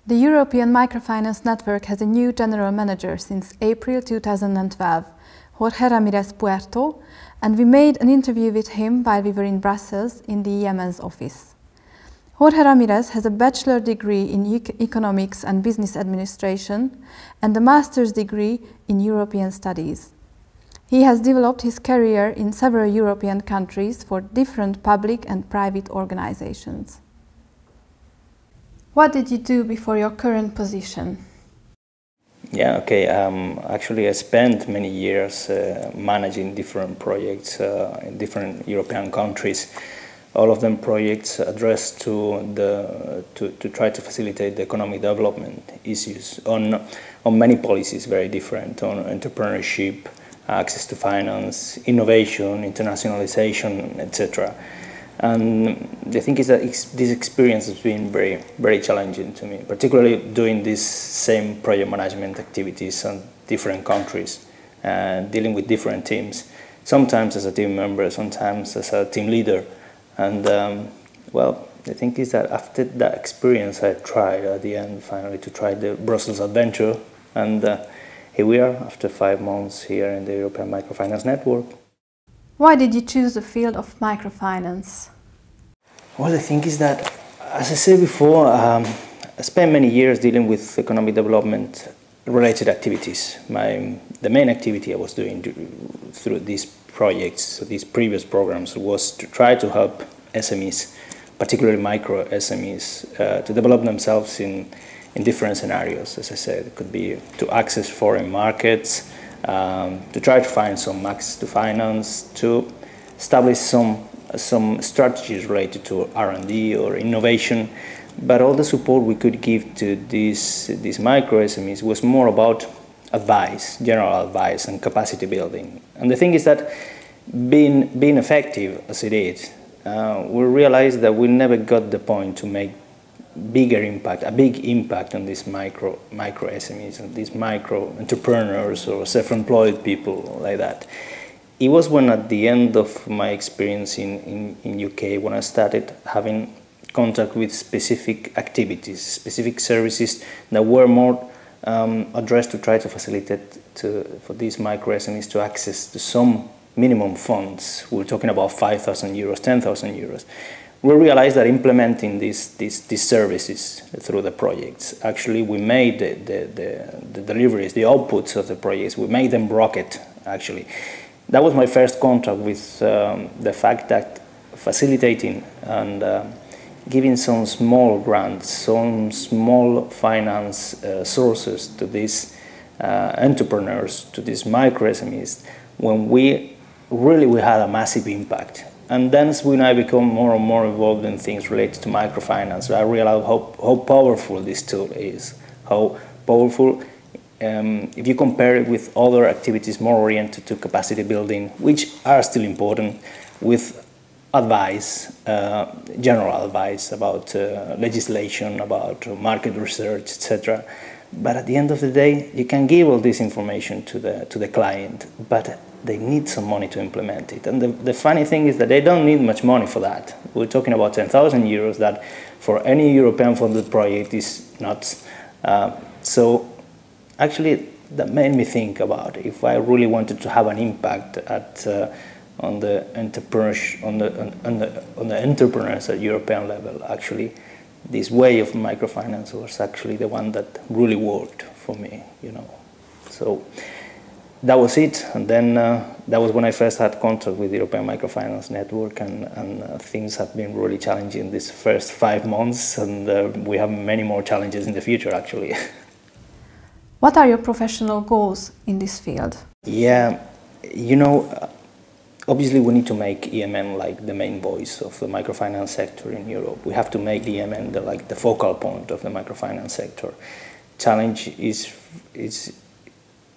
The European Microfinance Network has a new general manager since April 2012, Jorge Ramirez Puerto, and we made an interview with him while we were in Brussels in the ENG's office. Jorge Ramirez has a bachelor degree in economics and business administration and a master's degree in European studies. He has developed his career in several European countries for different public and private organizations. What did you do before your current position? Yeah, okay. Actually, I spent many years managing different projects in different European countries. All of them projects addressed to try to facilitate the economic development issues on many policies, very different, on entrepreneurship, access to finance, innovation, internationalization, etc. And the thing is that this experience has been very, very challenging to me, particularly doing these same project management activities in different countries, dealing with different teams, sometimes as a team member, sometimes as a team leader. And well, the thing is that after that experience, I tried at the end finally to try the Brussels adventure, and here we are after 5 months here in the European Microfinance Network. Why did you choose the field of microfinance? Well, the thing is that, as I said before, I spent many years dealing with economic development related activities. The main activity I was doing through these projects, these previous programs, was to try to help SMEs, particularly micro SMEs, to develop themselves in different scenarios. As I said, it could be to access foreign markets, to try to find some access to finance, to establish some strategies related to R&D or innovation. But all the support we could give to these micro SMEs was more about advice, general advice and capacity building. And the thing is that being effective as it is, we realized that we never got the point to make a big impact on these micro SMEs and these micro entrepreneurs or self-employed people like that. It was when at the end of my experience in UK, when I started having contact with specific activities, specific services that were more addressed to try to facilitate for these micro SMEs to access to some minimum funds. We're talking about 5,000 euros, 10,000 euros. We realized that implementing these services through the projects, actually we made the deliveries, the outputs of the projects, we made them rocket, actually. That was my first contact with the fact that facilitating and giving some small grants, some small finance sources to these entrepreneurs, to these micro SMEs, when we had a massive impact. And then when I become more and more involved in things related to microfinance, I realized how powerful this tool is, how powerful if you compare it with other activities more oriented to capacity building, which are still important, with advice, general advice about legislation, about market research, etc. But at the end of the day, you can give all this information to the client, but they need some money to implement it. And the funny thing is that they don't need much money for that. We're talking about 10,000 euros that for any European funded project is nuts. So actually that made me think about if I really wanted to have an impact on the entrepreneurs at European level, actually this way of microfinance was actually the one that really worked for me, you know. So that was it, and then that was when I first had contact with the European Microfinance Network, and things have been really challenging these first 5 months, and we have many more challenges in the future, actually. What are your professional goals in this field? Yeah, you know, obviously we need to make EMN like the main voice of the microfinance sector in Europe. We have to make the EMN the focal point of the microfinance sector. Challenge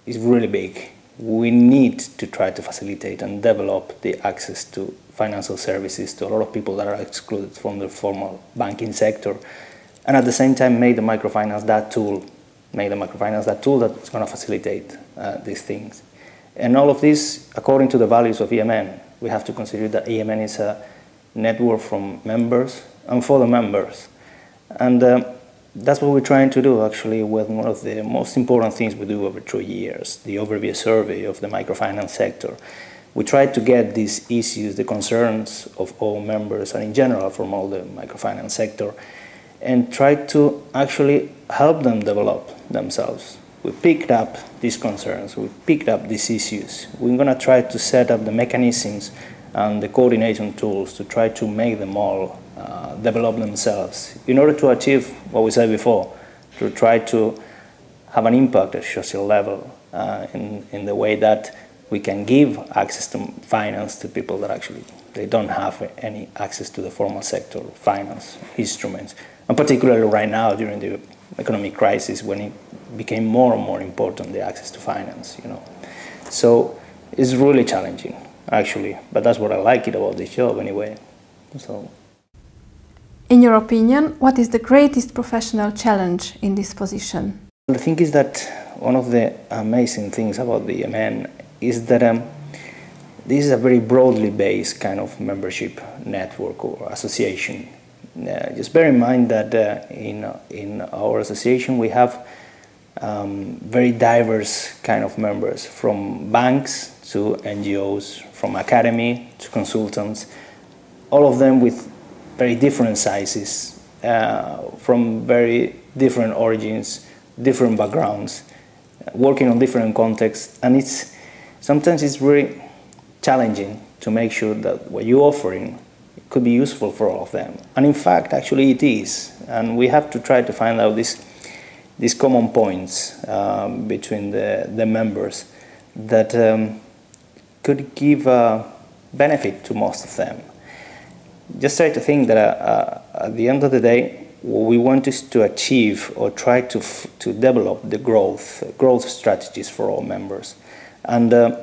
is really big. We need to try to facilitate and develop the access to financial services to a lot of people that are excluded from the formal banking sector, and at the same time make the microfinance that tool that's going to facilitate these things. And all of this according to the values of EMN. We have to consider that EMN is a network from members and for the members. And that's what we're trying to do, actually, with one of the most important things we do over 2 years, the overview survey of the microfinance sector. We try to get these issues, the concerns of all members, and in general from all the microfinance sector, and try to actually help them develop themselves. We picked up these concerns, we picked up these issues. We're going to try to set up the mechanisms and the coordination tools to try to make them all develop themselves in order to achieve what we said before, to try to have an impact at social level in the way that we can give access to finance to people that actually they don't have any access to the formal sector finance instruments, and particularly right now during the economic crisis when it became more and more important, the access to finance, you know. So it's really challenging, actually, but that's what I like it about this job anyway. So. In your opinion, what is the greatest professional challenge in this position? The thing is that one of the amazing things about the ENG is that this is a very broadly based kind of membership network or association. Just bear in mind that in our association we have very diverse kind of members, from banks to NGOs, from academy to consultants, all of them with very different sizes, from very different origins, different backgrounds, working on different contexts, and sometimes it's really challenging to make sure that what you're offering could be useful for all of them. And in fact, actually it is, and we have to try to find out these common points between the members that could give benefit to most of them. Just try to think that at the end of the day, what we want is to achieve or try to develop the growth strategies for all members, and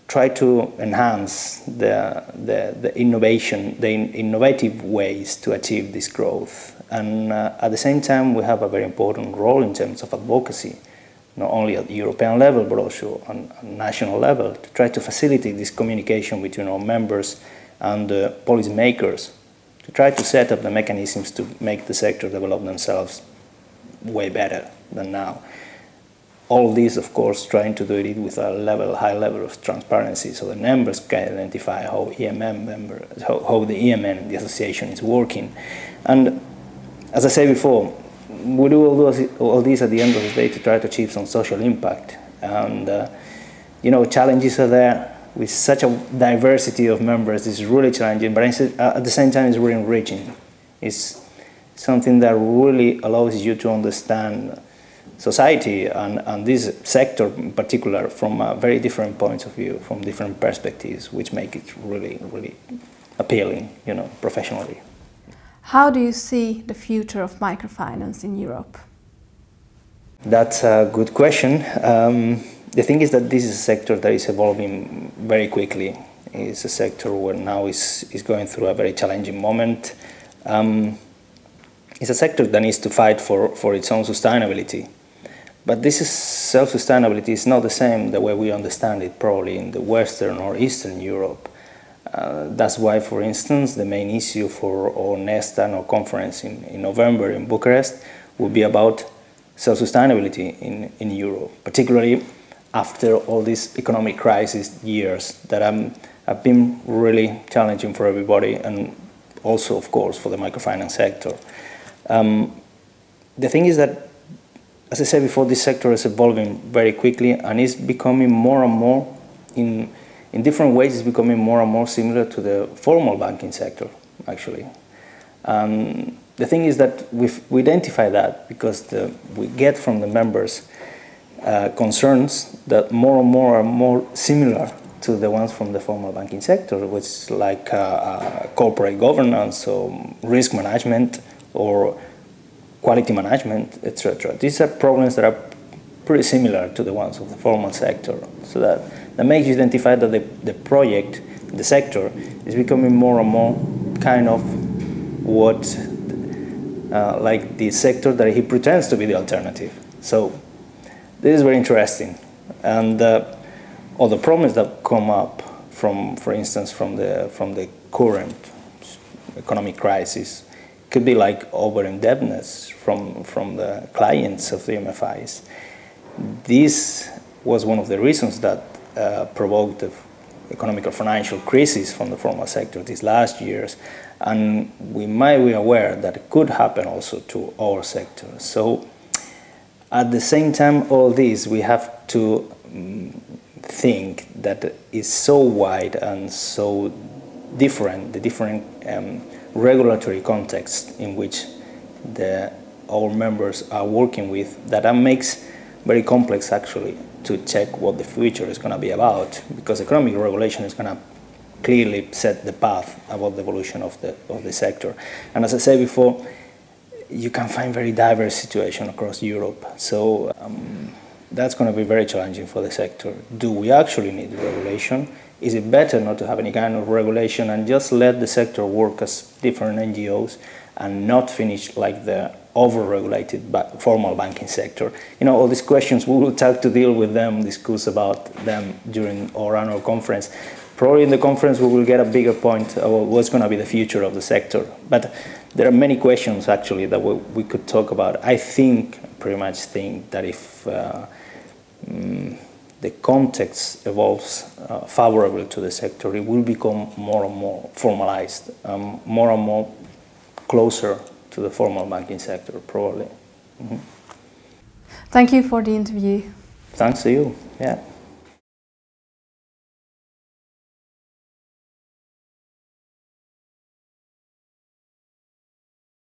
try to enhance the innovative ways to achieve this growth. And at the same time, we have a very important role in terms of advocacy, not only at the European level, but also on national level, to try to facilitate this communication between our members and policymakers, to try to set up the mechanisms to make the sector develop themselves way better than now. All this, of course, trying to do it with a high level of transparency, so the members can identify how the ENG, the association, is working. And as I said before, we do all this at the end of the day to try to achieve some social impact. And you know, challenges are there. With such a diversity of members, it's really challenging, but at the same time, it's really enriching. It's something that really allows you to understand society and this sector in particular from very different points of view, from different perspectives, which make it really, really appealing, you know, professionally. How do you see the future of microfinance in Europe? That's a good question. The thing is that this is a sector that is evolving very quickly. It's a sector where now is going through a very challenging moment. It's a sector that needs to fight for its own sustainability. But this self-sustainability is not the same the way we understand it probably in the Western or Eastern Europe. That's why, for instance, the main issue for our next annual conference in November in Bucharest will be about self-sustainability in Europe, particularly after all these economic crisis years that have been really challenging for everybody, and also, of course, for the microfinance sector. The thing is that, as I said before, this sector is evolving very quickly and is becoming more and more, in different ways, it's becoming more and more similar to the formal banking sector, actually. The thing is that we identify that because we get from the members concerns that more and more are more similar to the ones from the formal banking sector, which is like corporate governance or risk management or quality management, etc. These are problems that are pretty similar to the ones of the formal sector. So that makes you identify that the project, the sector, is becoming more and more kind of what, like the sector that he pretends to be the alternative. So this is very interesting. And all the problems that come up from, for instance, from the current economic crisis could be like over-indebtedness from the clients of the MFIs. This was one of the reasons that provoked the economic or financial crisis from the formal sector these last years, and we might be aware that it could happen also to our sector. So at the same time, all this, we have to think that it's so wide and so different, the different regulatory context in which our members are working with, that makes very complex actually to check what the future is going to be about, because economic regulation is going to clearly set the path about the evolution of the sector. And as I said before, you can find very diverse situations across Europe. So that's going to be very challenging for the sector. Do we actually need regulation? Is it better not to have any kind of regulation and just let the sector work as different NGOs and not finish like the over-regulated formal banking sector? You know, all these questions, we will try to deal with them, discuss about them during our annual conference. Probably in the conference we will get a bigger point about what's going to be the future of the sector. But there are many questions actually that we could talk about. I pretty much think that if the context evolves favorably to the sector, it will become more and more formalized, more and more closer to the formal banking sector, probably. Thank you for the interview. Thanks to you, yeah.